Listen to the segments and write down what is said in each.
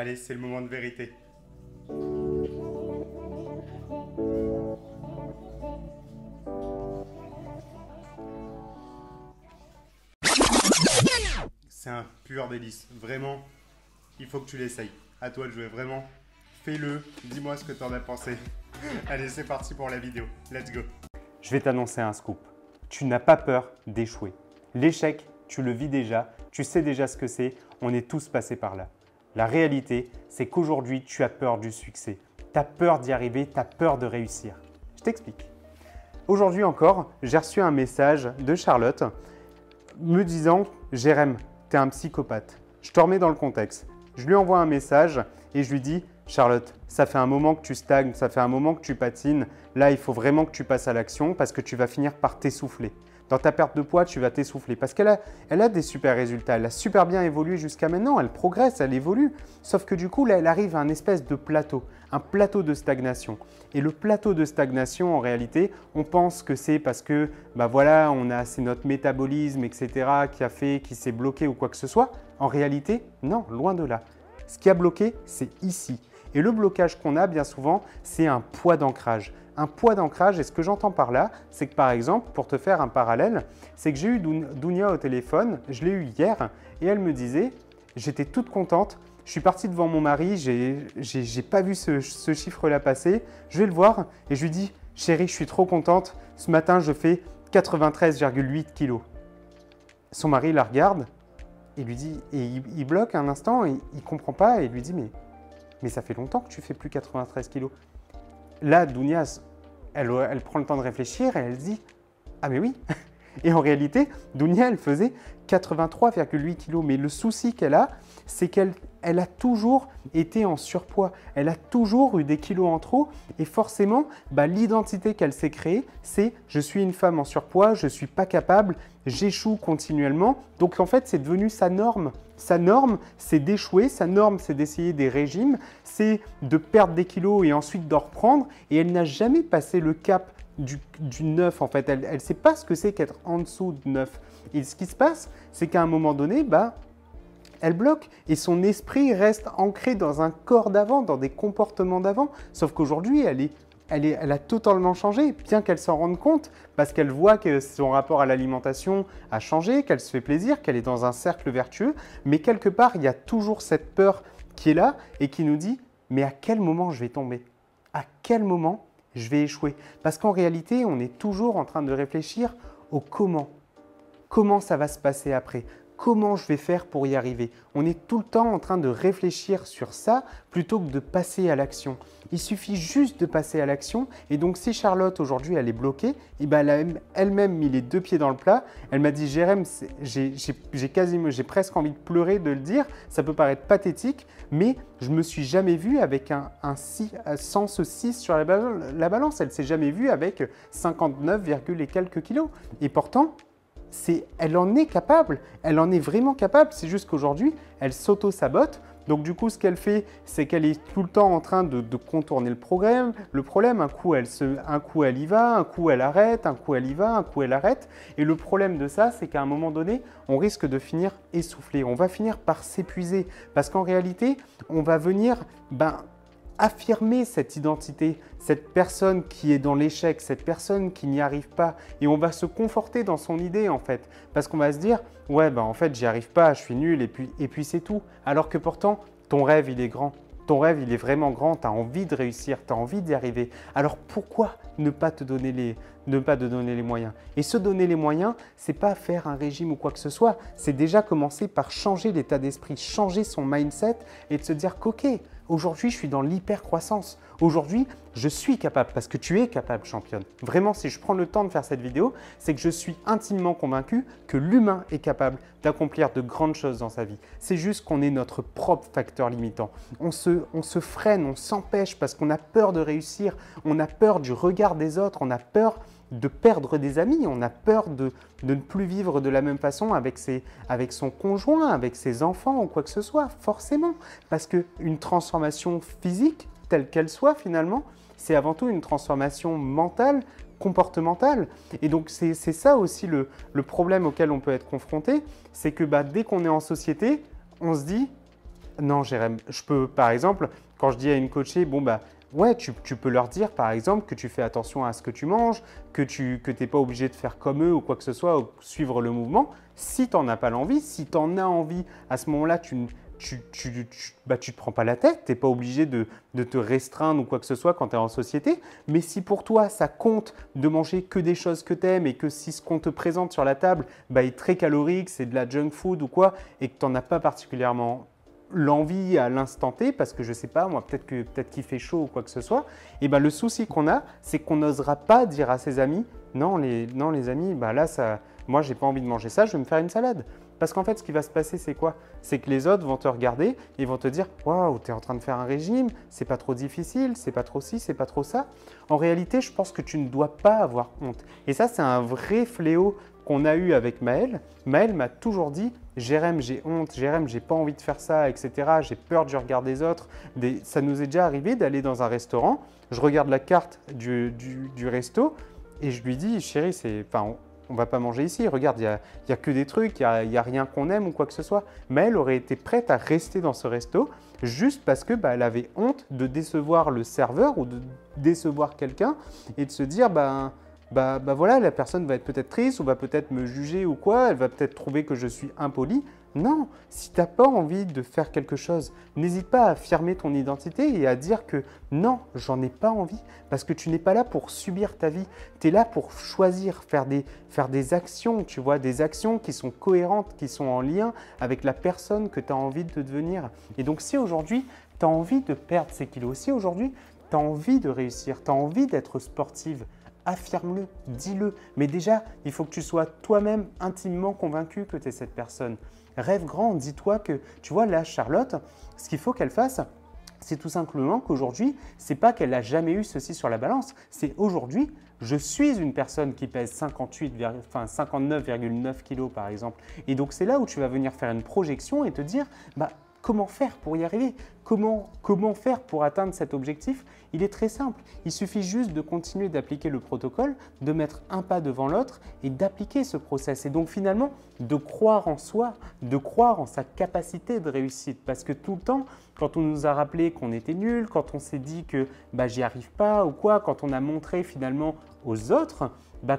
Allez, c'est le moment de vérité. C'est un pur délice. Vraiment, il faut que tu l'essayes. À toi de jouer, vraiment. Fais-le. Dis-moi ce que tu en as pensé. Allez, c'est parti pour la vidéo. Let's go. Je vais t'annoncer un scoop. Tu n'as pas peur d'échouer. L'échec, tu le vis déjà. Tu sais déjà ce que c'est. On est tous passés par là. La réalité, c'est qu'aujourd'hui, tu as peur du succès. Tu as peur d'y arriver, tu as peur de réussir. Je t'explique. Aujourd'hui encore, j'ai reçu un message de Charlotte me disant « Jérém, tu es un psychopathe ». Je te remets dans le contexte. Je lui envoie un message et je lui dis « Charlotte, ça fait un moment que tu stagnes, ça fait un moment que tu patines. Là, il faut vraiment que tu passes à l'action parce que tu vas finir par t'essouffler. Dans ta perte de poids, tu vas t'essouffler parce qu'elle a des super résultats. Elle a super bien évolué jusqu'à maintenant. Elle progresse, elle évolue. Sauf que du coup, là, elle arrive à un espèce de plateau, un plateau de stagnation. Et le plateau de stagnation, en réalité, on pense que c'est parce que, voilà, c'est notre métabolisme, etc., qui s'est bloqué ou quoi que ce soit. En réalité, non, loin de là. Ce qui a bloqué, c'est ici. Et le blocage qu'on a bien souvent, c'est un poids d'ancrage. Un poids d'ancrage, et ce que j'entends par là, c'est que par exemple, pour te faire un parallèle, c'est que j'ai eu Dounia au téléphone, je l'ai eu hier, et elle me disait, j'étais toute contente, je suis partie devant mon mari, j'ai pas vu ce chiffre-là passer, je vais le voir, et je lui dis, chérie, je suis trop contente, ce matin, je fais 93,8 kg. Son mari la regarde, et lui dit, et il bloque un instant, et il ne comprend pas, et il lui dit, mais ça fait longtemps que tu fais plus 93 kg. Là, Dounia, elle prend le temps de réfléchir et elle se dit « Ah mais oui !» Et en réalité, Dounia, elle faisait 83,8 kg. Mais le souci qu'elle a, c'est qu'elle a toujours été en surpoids. Elle a toujours eu des kilos en trop. Et forcément, l'identité qu'elle s'est créée, c'est « Je suis une femme en surpoids, je ne suis pas capable, j'échoue continuellement. » Donc en fait, c'est devenu sa norme. Sa norme, c'est d'échouer. Sa norme, c'est d'essayer des régimes. C'est de perdre des kilos et ensuite d'en reprendre. Et elle n'a jamais passé le cap du 9 en fait. Elle ne sait pas ce que c'est qu'être en dessous de 9. Et ce qui se passe, c'est qu'à un moment donné, elle bloque et son esprit reste ancré dans un corps d'avant, dans des comportements d'avant. Sauf qu'aujourd'hui, elle a totalement changé, bien qu'elle s'en rende compte, parce qu'elle voit que son rapport à l'alimentation a changé, qu'elle se fait plaisir, qu'elle est dans un cercle vertueux. Mais quelque part, il y a toujours cette peur qui est là et qui nous dit « Mais à quel moment je vais tomber? À quel moment je vais échouer ?» Parce qu'en réalité, on est toujours en train de réfléchir au comment. Comment ça va se passer après? Comment je vais faire pour y arriver? On est tout le temps en train de réfléchir sur ça plutôt que de passer à l'action. Il suffit juste de passer à l'action. Et donc, si Charlotte, aujourd'hui, elle est bloquée, elle a elle-même mis les deux pieds dans le plat. Elle m'a dit, Jérém, j'ai presque envie de pleurer de le dire. Ça peut paraître pathétique, mais je ne me suis jamais vue avec sans ce 6 sur la balance. Elle ne s'est jamais vue avec 59, et quelques kilos. Et pourtant, elle en est capable, elle en est vraiment capable, c'est juste qu'aujourd'hui, elle s'auto-sabote. Donc du coup, ce qu'elle fait, c'est qu'elle est tout le temps en train de contourner le problème. Un coup, elle y va, un coup, elle arrête, un coup, elle y va, un coup, elle arrête. Et le problème de ça, c'est qu'à un moment donné, on risque de finir essoufflé. On va finir par s'épuiser parce qu'en réalité, on va venir affirmer cette identité, cette personne qui est dans l'échec, cette personne qui n'y arrive pas. Et on va se conforter dans son idée en fait. Parce qu'on va se dire, ouais, en fait, j'y arrive pas, je suis nul et puis c'est tout. Alors que pourtant, ton rêve, il est grand. Ton rêve, il est vraiment grand, tu as envie de réussir, tu as envie d'y arriver. Alors pourquoi ne pas te donner les moyens? Et se donner les moyens, ce n'est pas faire un régime ou quoi que ce soit, c'est déjà commencer par changer l'état d'esprit, changer son mindset et de se dire qu'ok, aujourd'hui, je suis dans l'hyper-croissance. Aujourd'hui, je suis capable parce que tu es capable, championne. Vraiment, si je prends le temps de faire cette vidéo, c'est que je suis intimement convaincu que l'humain est capable d'accomplir de grandes choses dans sa vie. C'est juste qu'on est notre propre facteur limitant. On se freine, on s'empêche parce qu'on a peur de réussir, on a peur du regard des autres, on a peur de perdre des amis, on a peur de ne plus vivre de la même façon avec son conjoint, avec ses enfants ou quoi que ce soit, forcément. Parce qu'une transformation physique, telle qu'elle soit finalement, c'est avant tout une transformation mentale, comportementale. Et donc, c'est ça aussi le problème auquel on peut être confronté, c'est que dès qu'on est en société, on se dit non, Jérém, je peux, par exemple, quand je dis à une coachée, bon, bah, ouais, tu peux leur dire, par exemple, que tu fais attention à ce que tu manges, que tu n'es pas obligé de faire comme eux ou quoi que ce soit, ou suivre le mouvement. Si tu n'en as pas l'envie, si tu en as envie, à ce moment-là, tu te prends pas la tête, tu n'es pas obligé de te restreindre ou quoi que ce soit quand tu es en société. Mais si pour toi, ça compte de manger que des choses que tu aimes et que si ce qu'on te présente sur la table bah, est très calorique, c'est de la junk food ou quoi, et que tu n'en as pas particulièrement l'envie à l'instant T, parce que je ne sais pas, moi, peut-être qu'il fait chaud ou quoi que ce soit, et ben le souci qu'on a, c'est qu'on n'osera pas dire à ses amis, non les amis, bah là, moi, j'ai pas envie de manger ça, je vais me faire une salade. Parce qu'en fait, ce qui va se passer, c'est quoi? C'est que les autres vont te regarder et vont te dire « Waouh, tu es en train de faire un régime, c'est pas trop difficile, c'est pas trop ci, c'est pas trop ça. » En réalité, je pense que tu ne dois pas avoir honte. Et ça, c'est un vrai fléau qu'on a eu avec Maëlle. Maëlle m'a toujours dit « Jérém, j'ai honte, Jérém, j'ai pas envie de faire ça, etc. J'ai peur du regard des autres. » Ça nous est déjà arrivé d'aller dans un restaurant. Je regarde la carte du resto et je lui dis « Chérie, on ne va pas manger ici, regarde, il n'y a que des trucs, il n'y a rien qu'on aime ou quoi que ce soit. » Mais elle aurait été prête à rester dans ce resto juste parce que elle avait honte de décevoir le serveur ou de décevoir quelqu'un et de se dire voilà, la personne va être peut-être triste ou va peut-être me juger ou quoi, elle va peut-être trouver que je suis impoli. Non, si tu n'as pas envie de faire quelque chose, n'hésite pas à affirmer ton identité et à dire que non, j'en ai pas envie parce que tu n'es pas là pour subir ta vie. Tu es là pour choisir, faire des actions, tu vois, des actions qui sont cohérentes, qui sont en lien avec la personne que tu as envie de devenir. Et donc, si aujourd'hui, tu as envie de perdre ces kilos, si aujourd'hui, tu as envie de réussir, tu as envie d'être sportive, affirme-le, dis-le. Mais déjà, il faut que tu sois toi-même intimement convaincu que tu es cette personne. Rêve grand, dis-toi que, tu vois, là, Charlotte, ce qu'il faut qu'elle fasse, c'est tout simplement qu'aujourd'hui, ce n'est pas qu'elle n'a jamais eu ceci sur la balance, c'est aujourd'hui, je suis une personne qui pèse 59,9 kg par exemple. Et donc, c'est là où tu vas venir faire une projection et te dire, comment faire pour y arriver? Comment faire pour atteindre cet objectif? Il est très simple. Il suffit juste de continuer d'appliquer le protocole, de mettre un pas devant l'autre et d'appliquer ce process. Et donc finalement, de croire en soi, de croire en sa capacité de réussite. Parce que tout le temps, quand on nous a rappelé qu'on était nul, quand on s'est dit que j'y arrive pas ou quoi, quand on a montré finalement aux autres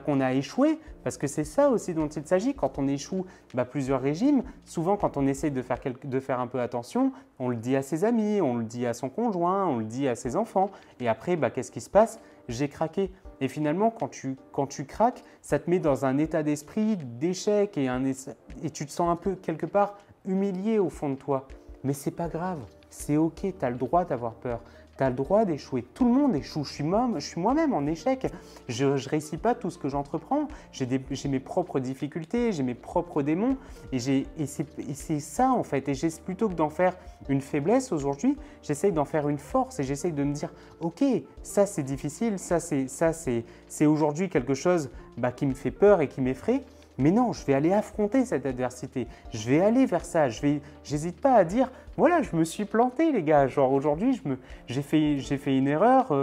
qu'on a échoué, parce que c'est ça aussi dont il s'agit. Quand on échoue plusieurs régimes, souvent quand on essaye de faire un peu attention, on le dit à ses amis, on le dit à son conjoint, on le dit à ses enfants. Et après, qu'est-ce qui se passe? J'ai craqué. Et finalement, quand tu craques, ça te met dans un état d'esprit d'échec et tu te sens un peu quelque part humilié au fond de toi. Mais ce n'est pas grave, c'est OK, tu as le droit d'avoir peur. Tu as le droit d'échouer. Tout le monde échoue. Je suis moi-même en échec. Je ne réussis pas tout ce que j'entreprends. J'ai mes propres difficultés, j'ai mes propres démons. Et c'est ça en fait. Et plutôt que d'en faire une faiblesse aujourd'hui, j'essaye d'en faire une force et j'essaye de me dire « Ok, ça c'est difficile, ça c'est aujourd'hui quelque chose qui me fait peur et qui m'effraie. » Mais non, je vais aller affronter cette adversité. Je vais aller vers ça. J'hésite pas à dire, voilà, je me suis planté les gars. Genre aujourd'hui, j'ai fait une erreur.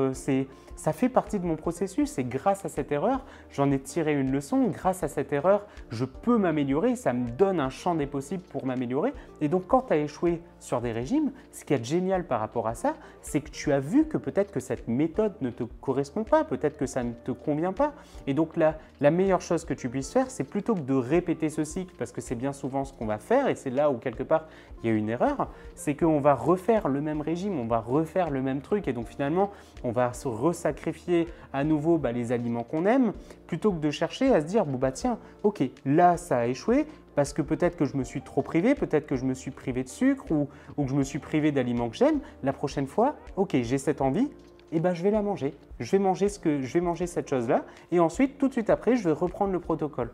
Ça fait partie de mon processus et grâce à cette erreur, j'en ai tiré une leçon. Grâce à cette erreur, je peux m'améliorer. Ça me donne un champ des possibles pour m'améliorer. Et donc, quand tu as échoué sur des régimes, ce qui est génial par rapport à ça, c'est que tu as vu que peut-être que cette méthode ne te correspond pas, peut-être que ça ne te convient pas. Et donc, la meilleure chose que tu puisses faire, c'est plutôt que de répéter ce cycle, parce que c'est bien souvent ce qu'on va faire et c'est là où quelque part il y a une erreur, c'est qu'on va refaire le même régime, on va refaire le même truc et donc finalement, on va se resacrifier à nouveau les aliments qu'on aime plutôt que de chercher à se dire tiens, ok, là ça a échoué parce que peut-être que je me suis trop privé, peut-être que je me suis privé de sucre ou que je me suis privé d'aliments que j'aime. La prochaine fois, ok, j'ai cette envie, et je vais la manger. Je vais manger cette chose-là et ensuite, tout de suite après, je vais reprendre le protocole.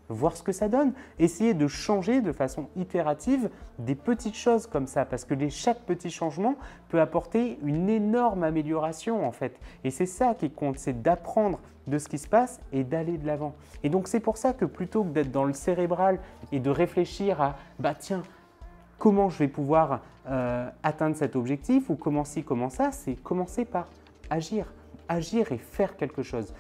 Voir ce que ça donne, essayer de changer de façon itérative des petites choses comme ça parce que chaque petit changement peut apporter une énorme amélioration en fait. Et c'est ça qui compte, c'est d'apprendre de ce qui se passe et d'aller de l'avant. Et donc c'est pour ça que plutôt que d'être dans le cérébral et de réfléchir à tiens, comment je vais pouvoir atteindre cet objectif ou comment ci, comment ça, c'est commencer par agir. Agir et faire quelque chose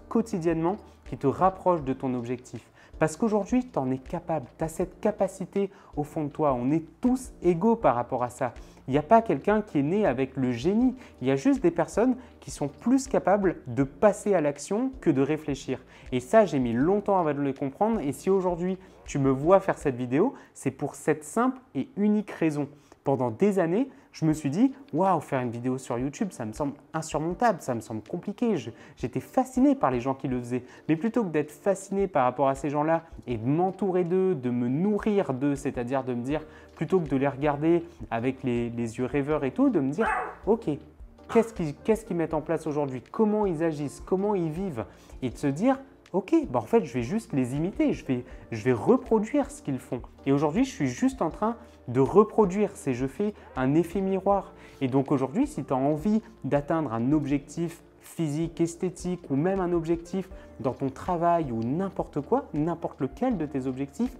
quotidiennement qui te rapproche de ton objectif. Parce qu'aujourd'hui, tu en es capable, tu as cette capacité au fond de toi. On est tous égaux par rapport à ça. Il n'y a pas quelqu'un qui est né avec le génie. Il y a juste des personnes qui sont plus capables de passer à l'action que de réfléchir. Et ça, j'ai mis longtemps avant de le comprendre. Et si aujourd'hui, tu me vois faire cette vidéo, c'est pour cette simple et unique raison. Pendant des années, je me suis dit « Waouh, faire une vidéo sur YouTube, ça me semble insurmontable, ça me semble compliqué. » J'étais fasciné par les gens qui le faisaient. Mais plutôt que d'être fasciné par rapport à ces gens-là et de m'entourer d'eux, de me nourrir d'eux, c'est-à-dire de me dire, plutôt que de les regarder avec les yeux rêveurs et tout, de me dire « Ok, qu'est-ce qu'ils mettent en place aujourd'hui? Comment ils agissent? Comment ils vivent ?» Et de se dire ok, bah en fait, je vais juste les imiter, je vais reproduire ce qu'ils font. Et aujourd'hui, je suis juste en train de reproduire, je fais un effet miroir. Et donc aujourd'hui, si tu as envie d'atteindre un objectif physique, esthétique ou même un objectif dans ton travail ou n'importe quoi, n'importe lequel de tes objectifs,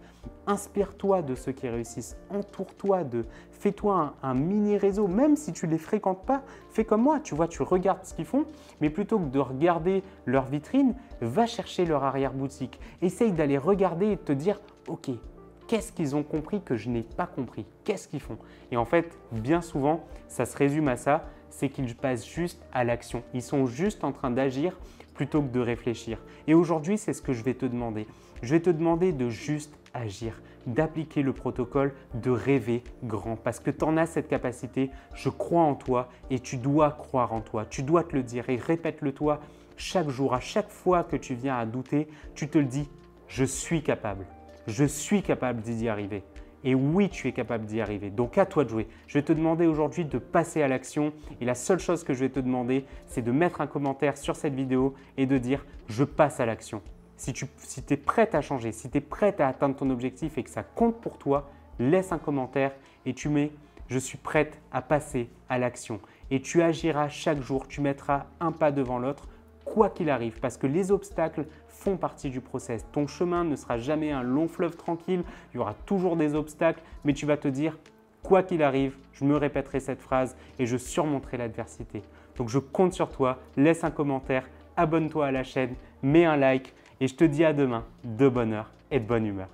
inspire-toi de ceux qui réussissent, entoure-toi fais-toi un mini réseau, même si tu ne les fréquentes pas, fais comme moi, tu vois, tu regardes ce qu'ils font, mais plutôt que de regarder leur vitrine, va chercher leur arrière-boutique, essaye d'aller regarder et de te dire, ok, qu'est-ce qu'ils ont compris que je n'ai pas compris? Qu'est-ce qu'ils font? Et en fait, bien souvent, ça se résume à ça, c'est qu'ils passent juste à l'action. Ils sont juste en train d'agir plutôt que de réfléchir. Et aujourd'hui, c'est ce que je vais te demander. Je vais te demander de juste agir, d'appliquer le protocole, de rêver grand parce que tu en as cette capacité. Je crois en toi et tu dois croire en toi. Tu dois te le dire et répète-le toi chaque jour. À chaque fois que tu viens à douter, tu te le dis, je suis capable. Je suis capable d'y arriver. Et oui, tu es capable d'y arriver. Donc, à toi de jouer. Je vais te demander aujourd'hui de passer à l'action. Et la seule chose que je vais te demander, c'est de mettre un commentaire sur cette vidéo et de dire « Je passe à l'action ». Si tu es prête à changer, si tu es prête à atteindre ton objectif et que ça compte pour toi, laisse un commentaire et tu mets « Je suis prête à passer à l'action ». Et tu agiras chaque jour, tu mettras un pas devant l'autre, quoi qu'il arrive, parce que les obstacles font partie du process. Ton chemin ne sera jamais un long fleuve tranquille, il y aura toujours des obstacles, mais tu vas te dire, quoi qu'il arrive, je me répéterai cette phrase et je surmonterai l'adversité. Donc je compte sur toi, laisse un commentaire, abonne-toi à la chaîne, mets un like et je te dis à demain de bonne heure et de bonne humeur.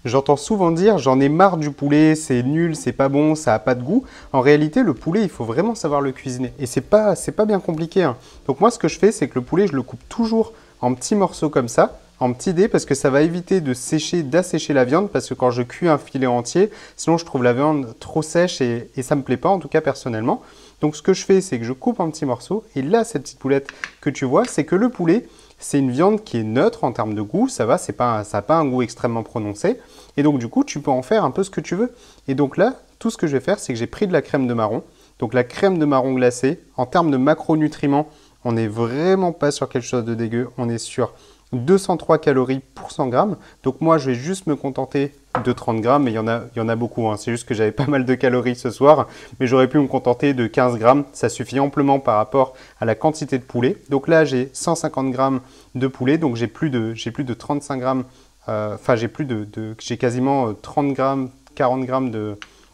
J'entends souvent dire « j'en ai marre du poulet, c'est nul, c'est pas bon, ça n'a pas de goût ». En réalité, le poulet, il faut vraiment savoir le cuisiner et c'est pas bien compliqué, hein. Donc moi, ce que je fais, c'est que le poulet, je le coupe toujours en petits morceaux comme ça, en petits dés, parce que ça va éviter d'assécher la viande, parce que quand je cuis un filet entier, sinon je trouve la viande trop sèche et ça me plaît pas, en tout cas personnellement. Donc ce que je fais, c'est que je coupe en petits morceaux et là, cette petite poulette que tu vois, c'est que le poulet, c'est une viande qui est neutre en termes de goût, ça va, ça n'a pas un goût extrêmement prononcé. Et donc du coup, tu peux en faire un peu ce que tu veux. Et donc là, tout ce que je vais faire, c'est que j'ai pris de la crème de marron. Donc la crème de marron glacée, en termes de macronutriments, on n'est vraiment pas sur quelque chose de dégueu. On est sur 203 calories pour 100 grammes. Donc moi, je vais juste me contenter de 30 grammes, mais il y en a beaucoup, hein. C'est juste que j'avais pas mal de calories ce soir, mais j'aurais pu me contenter de 15 grammes. Ça suffit amplement par rapport à la quantité de poulet. Donc là, j'ai 150 grammes de poulet, donc j'ai plus de 35 grammes, j'ai quasiment 30 grammes, 40 grammes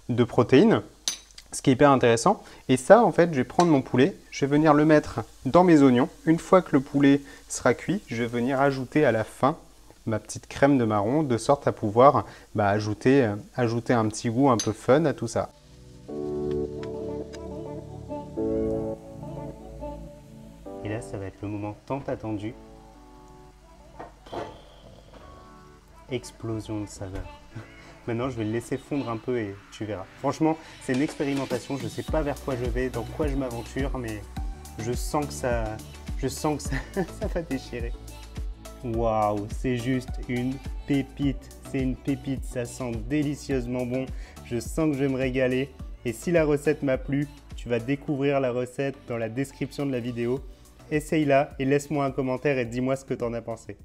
de protéines, ce qui est hyper intéressant. Et ça, en fait, je vais prendre mon poulet, je vais venir le mettre dans mes oignons. Une fois que le poulet sera cuit, je vais venir ajouter à la fin ma petite crème de marron, de sorte à pouvoir ajouter un petit goût un peu fun à tout ça. Et là, ça va être le moment tant attendu. Explosion de saveur. Maintenant, je vais le laisser fondre un peu et tu verras. Franchement, c'est une expérimentation. Je ne sais pas vers quoi je vais, dans quoi je m'aventure, mais je sens que ça va déchirer. Waouh, c'est juste une pépite. C'est une pépite, ça sent délicieusement bon. Je sens que je vais me régaler. Et si la recette m'a plu, tu vas découvrir la recette dans la description de la vidéo. Essaye-la et laisse-moi un commentaire et dis-moi ce que tu en as pensé.